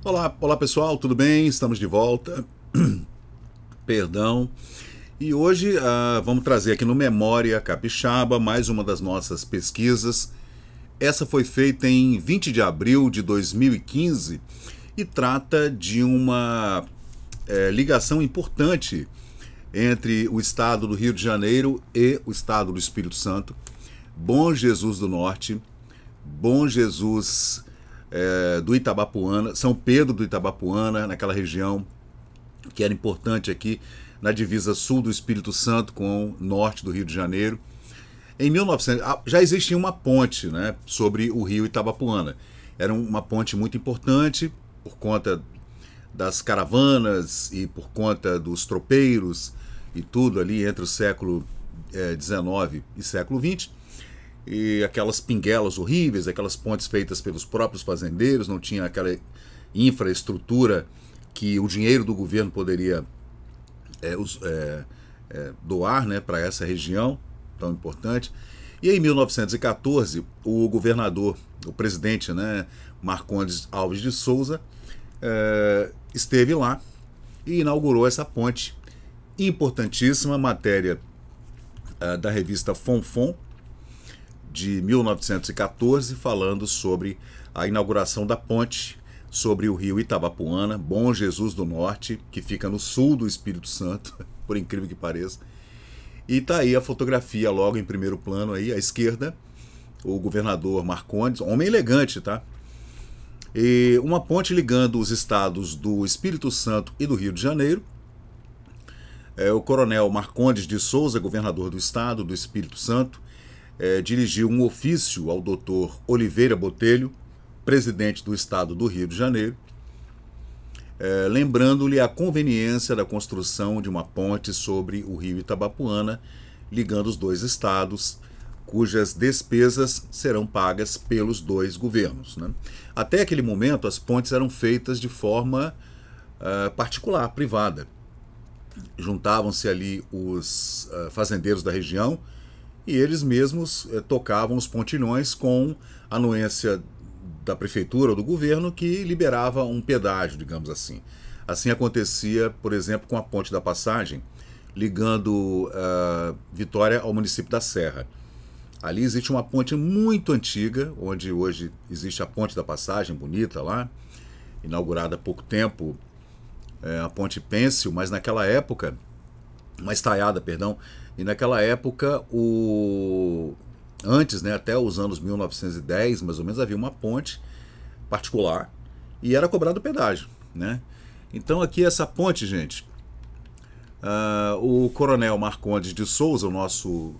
Olá pessoal, tudo bem? Estamos de volta. Perdão. E hoje vamos trazer aqui no Memória Capixaba mais uma das nossas pesquisas. Essa foi feita em 20 de abril de 2015 e trata de uma ligação importante entre o estado do Rio de Janeiro e o estado do Espírito Santo. Bom Jesus do Norte, Bom Jesus do Itabapuana, São Pedro do Itabapuana, naquela região que era importante aqui na divisa sul do Espírito Santo com o norte do Rio de Janeiro. Em 1900 já existia uma ponte, né, sobre o rio Itabapuana. Era uma ponte muito importante por conta das caravanas e por conta dos tropeiros e tudo ali entre o século XIX e século XX. E aquelas pinguelas horríveis, aquelas pontes feitas pelos próprios fazendeiros, não tinha aquela infraestrutura que o dinheiro do governo poderia doar, né, para essa região tão importante. E em 1914, o governador, o presidente, né, Marcondes Alves de Souza, esteve lá e inaugurou essa ponte importantíssima, matéria da revista Fonfon, de 1914, falando sobre a inauguração da ponte sobre o rio Itabapuana, Bom Jesus do Norte, que fica no sul do Espírito Santo, por incrível que pareça. E tá aí a fotografia logo em primeiro plano aí, à esquerda, o governador Marcondes, homem elegante, tá? E uma ponte ligando os estados do Espírito Santo e do Rio de Janeiro. O coronel Marcondes de Souza, governador do estado do Espírito Santo, dirigiu um ofício ao doutor Oliveira Botelho, presidente do estado do Rio de Janeiro, lembrando-lhe a conveniência da construção de uma ponte sobre o rio Itabapuana, ligando os dois estados, cujas despesas serão pagas pelos dois governos, né? Até aquele momento, as pontes eram feitas de forma particular, privada. Juntavam-se ali os fazendeiros da região e eles mesmos tocavam os pontilhões com anuência da prefeitura ou do governo, que liberava um pedágio, digamos assim. Assim acontecia, por exemplo, com a Ponte da Passagem, ligando Vitória ao município da Serra. Ali existe uma ponte muito antiga, onde hoje existe a Ponte da Passagem, bonita lá, inaugurada há pouco tempo, a Ponte Pêncil, mas naquela época, uma estaiada, perdão, e naquela época, antes, né, até os anos 1910, mais ou menos, havia uma ponte particular e era cobrado pedágio, né? Então aqui essa ponte, gente, o coronel Marcondes de Souza, o nosso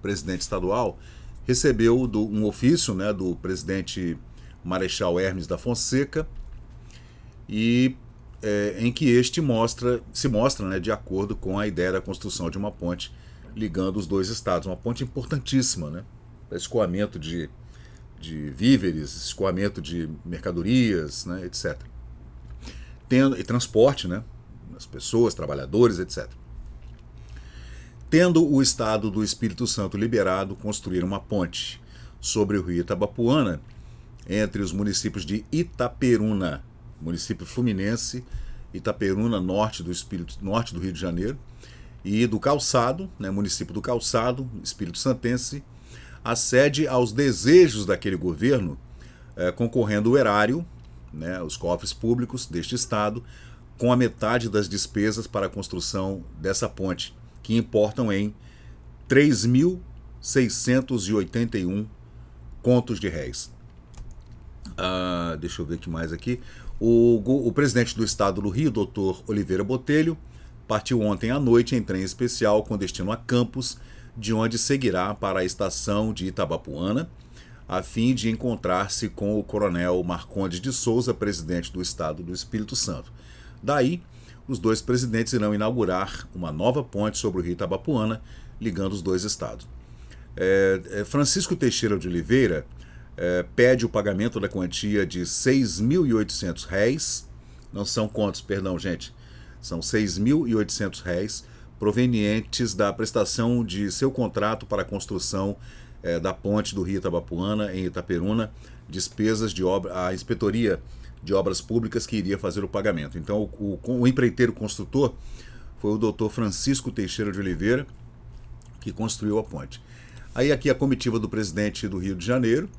presidente estadual, recebeu um ofício, né, do presidente Marechal Hermes da Fonseca, e em que este se mostra, né, de acordo com a ideia da construção de uma ponte ligando os dois estados, uma ponte importantíssima, né, para escoamento de víveres, escoamento de mercadorias, né, etc. E transporte, né, as pessoas, trabalhadores, etc. Tendo o estado do Espírito Santo liberado construir uma ponte sobre o rio Itabapuana, entre os municípios de Itaperuna, município fluminense, Itaperuna, norte do Rio de Janeiro, e do Calçado, né, município do Calçado, Espírito Santense, acede aos desejos daquele governo, concorrendo o erário, né, os cofres públicos deste estado, com a metade das despesas para a construção dessa ponte, que importam em 3.681 contos de réis. Deixa eu ver o que mais aqui. O presidente do estado do Rio, doutor Oliveira Botelho, partiu ontem à noite em trem especial com destino a Campos, de onde seguirá para a estação de Itabapuana, a fim de encontrar-se com o coronel Marcondes de Souza, presidente do estado do Espírito Santo. Daí, os dois presidentes irão inaugurar uma nova ponte sobre o rio Itabapuana, ligando os dois estados. Francisco Teixeira de Oliveira pede o pagamento da quantia de R$ 6.800, não são contos, perdão, gente, são R$ 6.800, provenientes da prestação de seu contrato para a construção da ponte do rio Itabapuana, em Itaperuna, despesas de obra, a inspetoria de obras públicas que iria fazer o pagamento. Então, o empreiteiro construtor foi o doutor Francisco Teixeira de Oliveira, que construiu a ponte. Aí aqui a comitiva do presidente do Rio de Janeiro,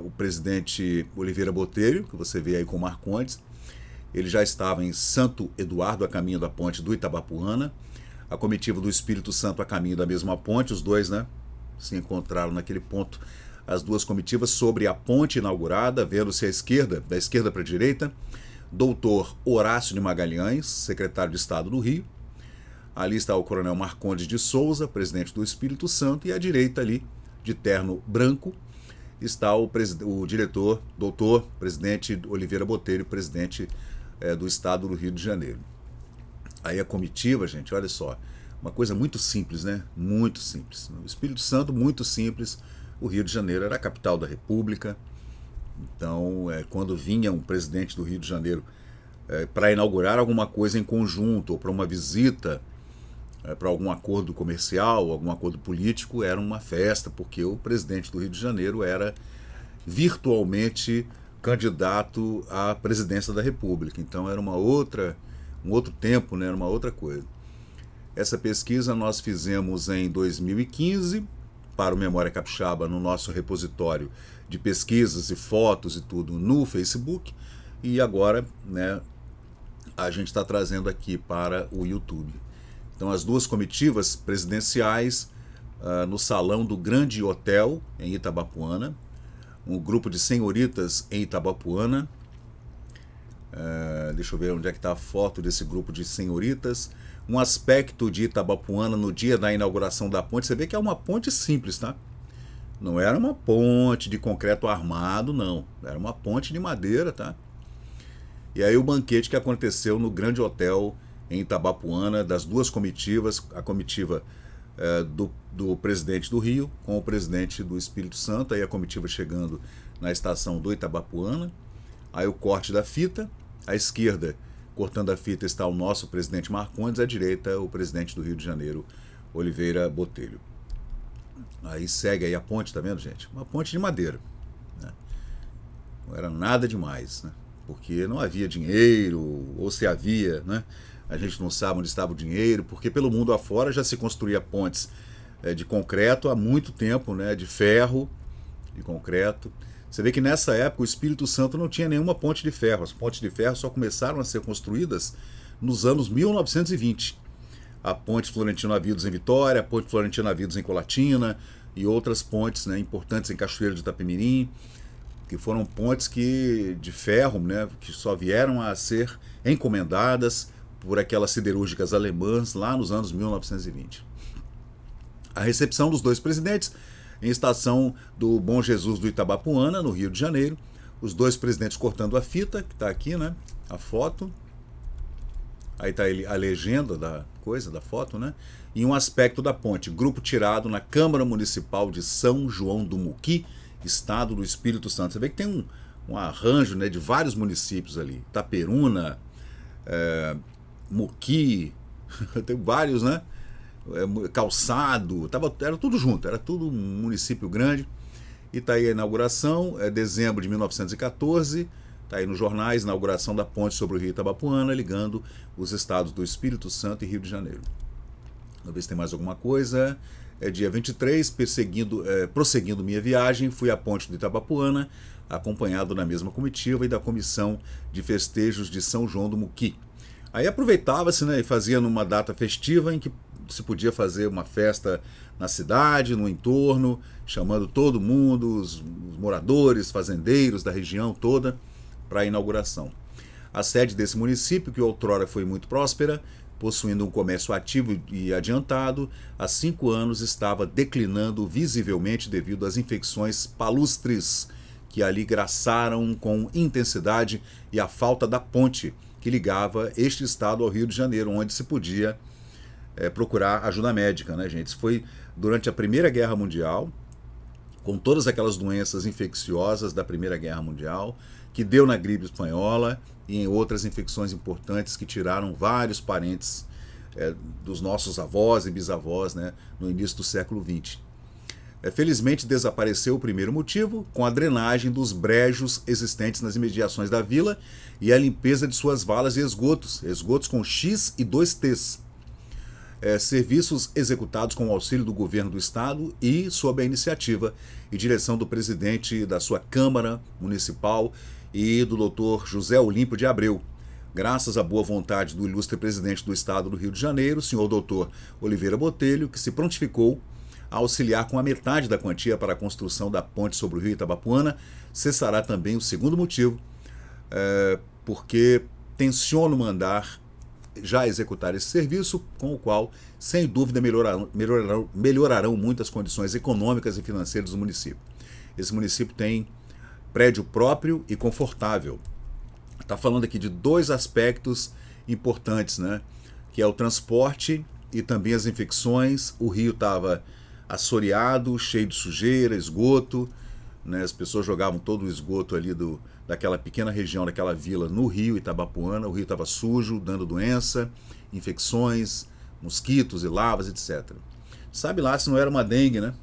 o presidente Oliveira Botelho, que você vê aí com Marcondes. Ele já estava em Santo Eduardo, a caminho da ponte do Itabapuana. A comitiva do Espírito Santo a caminho da mesma ponte, os dois, né, se encontraram naquele ponto, as duas comitivas sobre a ponte inaugurada, vendo-se à esquerda, da esquerda para a direita, doutor Horácio de Magalhães, secretário de Estado do Rio. Ali está o coronel Marcondes de Souza, presidente do Espírito Santo, e à direita ali, de terno branco, está o diretor, doutor, presidente Oliveira Botelho, presidente do Estado do Rio de Janeiro. Aí a comitiva, gente, olha só, uma coisa muito simples, né? Muito simples. O Espírito Santo, muito simples. O Rio de Janeiro era a capital da República. Então, quando vinha um presidente do Rio de Janeiro para inaugurar alguma coisa em conjunto, ou para uma visita, para algum acordo comercial, algum acordo político, era uma festa, porque o presidente do Rio de Janeiro era virtualmente candidato à presidência da República. Então era um outro tempo, né? Era uma outra coisa. Essa pesquisa nós fizemos em 2015 para o Memória Capixaba no nosso repositório de pesquisas e fotos e tudo no Facebook, e agora, né, a gente está trazendo aqui para o YouTube. Então as duas comitivas presidenciais no salão do Grande Hotel em Itabapuana, um grupo de senhoritas em Itabapuana. Deixa eu ver onde é que está a foto desse grupo de senhoritas. Um aspecto de Itabapuana no dia da inauguração da ponte. Você vê que é uma ponte simples, tá? Não era uma ponte de concreto armado, não. Era uma ponte de madeira, tá? E aí o banquete que aconteceu no Grande Hotel em Itabapuana, das duas comitivas, a comitiva do presidente do Rio com o presidente do Espírito Santo, aí a comitiva chegando na estação do Itabapuana, aí o corte da fita, à esquerda, cortando a fita, está o nosso presidente Marcondes, à direita o presidente do Rio de Janeiro, Oliveira Botelho. Aí segue aí a ponte, tá vendo, gente? Uma ponte de madeira, né? Não era nada demais, né? Porque não havia dinheiro, ou se havia, né? A gente não sabe onde estava o dinheiro, porque pelo mundo afora já se construía pontes de concreto há muito tempo, né? De ferro, de concreto. Você vê que nessa época o Espírito Santo não tinha nenhuma ponte de ferro. As pontes de ferro só começaram a ser construídas nos anos 1920. A ponte Florentino Avidos em Vitória, a ponte Florentino Avidos em Colatina e outras pontes, né, importantes em Cachoeiro de Itapemirim, que foram pontes de ferro, né, que só vieram a ser encomendadas por aquelas siderúrgicas alemãs lá nos anos 1920. A recepção dos dois presidentes em estação do Bom Jesus do Itabapuana, no Rio de Janeiro. Os dois presidentes cortando a fita, que está aqui, né? A foto. Aí está a legenda da coisa, da foto, né? E um aspecto da ponte. Grupo tirado na Câmara Municipal de São João do Muqui, Estado do Espírito Santo. Você vê que tem um arranjo, né, de vários municípios ali. Itaperuna, Muqui, tem vários, né? Calçado, era tudo junto, era tudo um município grande. E está aí a inauguração, dezembro de 1914, está aí nos jornais, inauguração da ponte sobre o Rio Itabapuana, ligando os estados do Espírito Santo e Rio de Janeiro. Vamos ver se tem mais alguma coisa. Dia 23, prosseguindo minha viagem, fui à ponte do Itabapuana, acompanhado na mesma comitiva e da comissão de festejos de São João do Muqui. Aí aproveitava-se, né, e fazia numa data festiva em que se podia fazer uma festa na cidade, no entorno, chamando todo mundo, os moradores, fazendeiros da região toda, para a inauguração. A sede desse município, que outrora foi muito próspera, possuindo um comércio ativo e adiantado, há 5 anos estava declinando visivelmente devido às infecções palustres, que ali graçaram com intensidade, e a falta da ponte que ligava este estado ao Rio de Janeiro, onde se podia procurar ajuda médica, né, gente? Isso foi durante a Primeira Guerra Mundial, com todas aquelas doenças infecciosas da Primeira Guerra Mundial, que deu na gripe espanhola e em outras infecções importantes que tiraram vários parentes dos nossos avós e bisavós, né, no início do século XX. Felizmente desapareceu o primeiro motivo, com a drenagem dos brejos existentes nas imediações da vila e a limpeza de suas valas e esgotos com X e 2 T's. Serviços executados com o auxílio do governo do estado e sob a iniciativa e direção do presidente da sua Câmara Municipal e do Dr. José Olímpio de Abreu. Graças à boa vontade do ilustre presidente do estado do Rio de Janeiro, o senhor Dr. Oliveira Botelho, que se prontificou a auxiliar com a metade da quantia para a construção da ponte sobre o rio Itabapuana, cessará também o segundo motivo, porque tenciono mandar já executar esse serviço, com o qual, sem dúvida, melhorarão muito as condições econômicas e financeiras do município. Esse município tem prédio próprio e confortável. Está falando aqui de 2 aspectos importantes, né? Que é o transporte e também as infecções. O rio estava assoreado, cheio de sujeira, esgoto, né? As pessoas jogavam todo o esgoto ali daquela pequena região, daquela vila, no rio Itabapuana. O rio estava sujo, dando doença, infecções, mosquitos e lavas, etc. Sabe lá se não era uma dengue, né?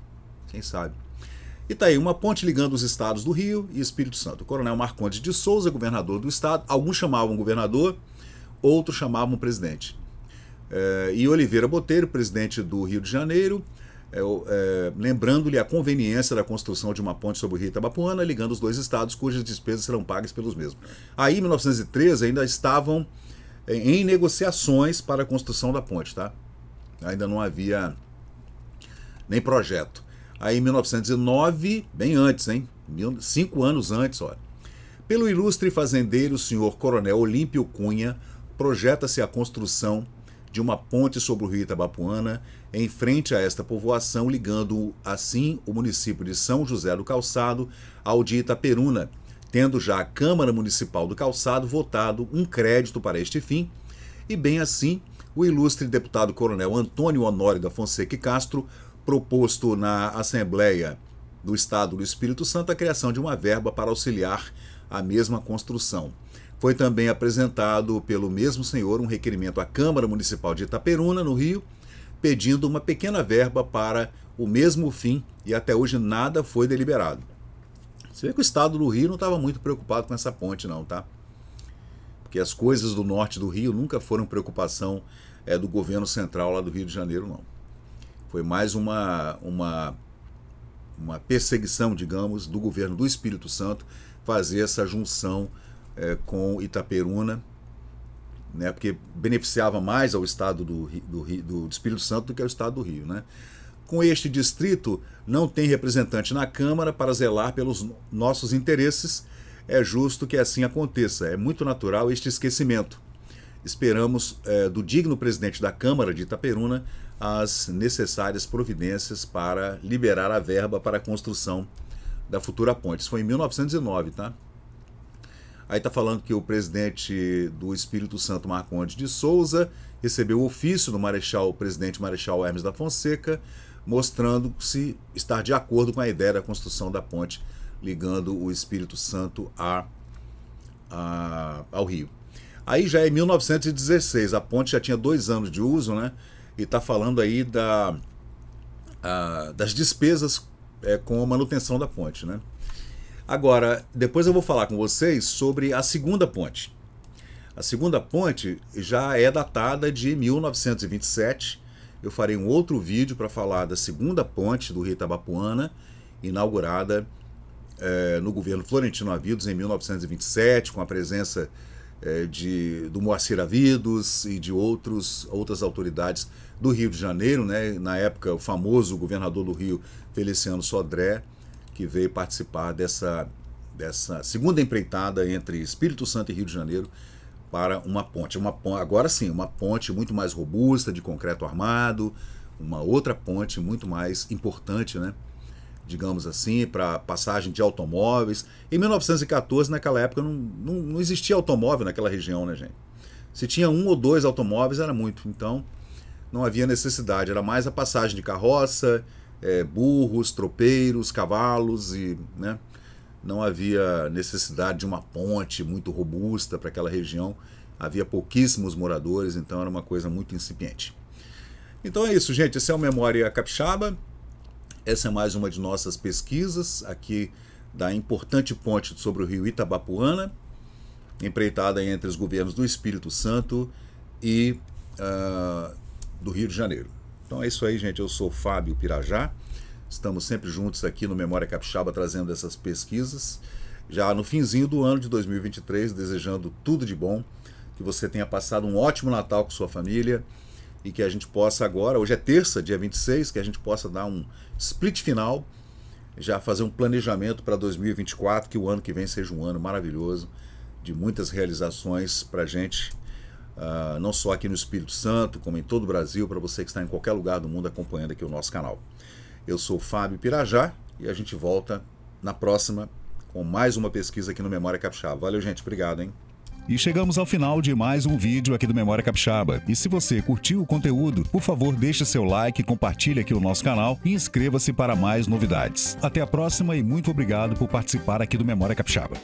Quem sabe? E tá aí, uma ponte ligando os estados do Rio e Espírito Santo. O coronel Marcondes de Souza, governador do estado, alguns chamavam governador, outros chamavam presidente. E Oliveira Botelho, presidente do Rio de Janeiro, lembrando-lhe a conveniência da construção de uma ponte sobre o rio Itabapuana, ligando os 2 estados, cujas despesas serão pagas pelos mesmos. Aí, em 1913, ainda estavam em negociações para a construção da ponte, tá? Ainda não havia nem projeto. Aí, em 1909, bem antes, hein? 5 anos antes, olha. Pelo ilustre fazendeiro senhor Coronel Olímpio Cunha, projeta-se a construção de uma ponte sobre o rio Itabapuana em frente a esta povoação, ligando assim o município de São José do Calçado ao de Itaperuna, tendo já a Câmara Municipal do Calçado votado um crédito para este fim, e bem assim o ilustre deputado coronel Antônio Honório da Fonseca e Castro proposto na Assembleia do Estado do Espírito Santo a criação de uma verba para auxiliar a mesma construção. Foi também apresentado pelo mesmo senhor um requerimento à Câmara Municipal de Itaperuna, no Rio, pedindo uma pequena verba para o mesmo fim, e até hoje nada foi deliberado. Você vê que o Estado do Rio não estava muito preocupado com essa ponte não, tá? Porque as coisas do norte do Rio nunca foram preocupação do governo central lá do Rio de Janeiro, não. Foi mais uma perseguição, digamos, do governo do Espírito Santo fazer essa junção com Itaperuna, né, porque beneficiava mais ao estado do Espírito Santo do que ao estado do Rio, né? Com este distrito não tem representante na Câmara para zelar pelos nossos interesses. É justo que assim aconteça. É muito natural este esquecimento. Esperamos do digno presidente da Câmara de Itaperuna as necessárias providências para liberar a verba para a construção da futura ponte. Isso foi em 1909, tá? Aí está falando que o presidente do Espírito Santo, Marcondes de Souza, recebeu o ofício do presidente Marechal Hermes da Fonseca, mostrando-se estar de acordo com a ideia da construção da ponte ligando o Espírito Santo ao Rio. Aí já é 1916, a ponte já tinha 2 anos de uso, né? E está falando aí das despesas com a manutenção da ponte, né? Agora, depois eu vou falar com vocês sobre a segunda ponte. A segunda ponte já é datada de 1927. Eu farei um outro vídeo para falar da segunda ponte do rio Itabapuana, inaugurada no governo Florentino Avidos em 1927, com a presença do Moacir Avidos e de outras autoridades do Rio de Janeiro, né? Na época, o famoso governador do Rio, Feliciano Sodré, que veio participar dessa segunda empreitada entre Espírito Santo e Rio de Janeiro para uma ponte. Agora sim, uma ponte muito mais robusta, de concreto armado, uma outra ponte muito mais importante, né? Digamos assim, para passagem de automóveis. Em 1914, naquela época, não existia automóvel naquela região, né, gente? Se tinha 1 ou 2 automóveis, era muito. Então, não havia necessidade. Era mais a passagem de carroça, burros, tropeiros, cavalos, e, né, não havia necessidade de uma ponte muito robusta para aquela região. Havia pouquíssimos moradores, então era uma coisa muito incipiente. Então é isso, gente. Esse é o Memória Capixaba. Essa é mais uma de nossas pesquisas aqui da importante ponte sobre o rio Itabapoana, empreitada entre os governos do Espírito Santo e do Rio de Janeiro. Então é isso aí, gente. Eu sou Fábio Pirajá. Estamos sempre juntos aqui no Memória Capixaba trazendo essas pesquisas. Já no finzinho do ano de 2023, desejando tudo de bom, que você tenha passado um ótimo Natal com sua família e que a gente possa agora, hoje é terça, dia 26, que a gente possa dar um split final, já fazer um planejamento para 2024, que o ano que vem seja um ano maravilhoso, de muitas realizações para a gente, não só aqui no Espírito Santo, como em todo o Brasil, para você que está em qualquer lugar do mundo acompanhando aqui o nosso canal. Eu sou Fábio Pirajá e a gente volta na próxima com mais uma pesquisa aqui no Memória Capixaba. Valeu, gente. Obrigado, hein? E chegamos ao final de mais um vídeo aqui do Memória Capixaba. E se você curtiu o conteúdo, por favor, deixe seu like, compartilhe aqui o nosso canal e inscreva-se para mais novidades. Até a próxima e muito obrigado por participar aqui do Memória Capixaba.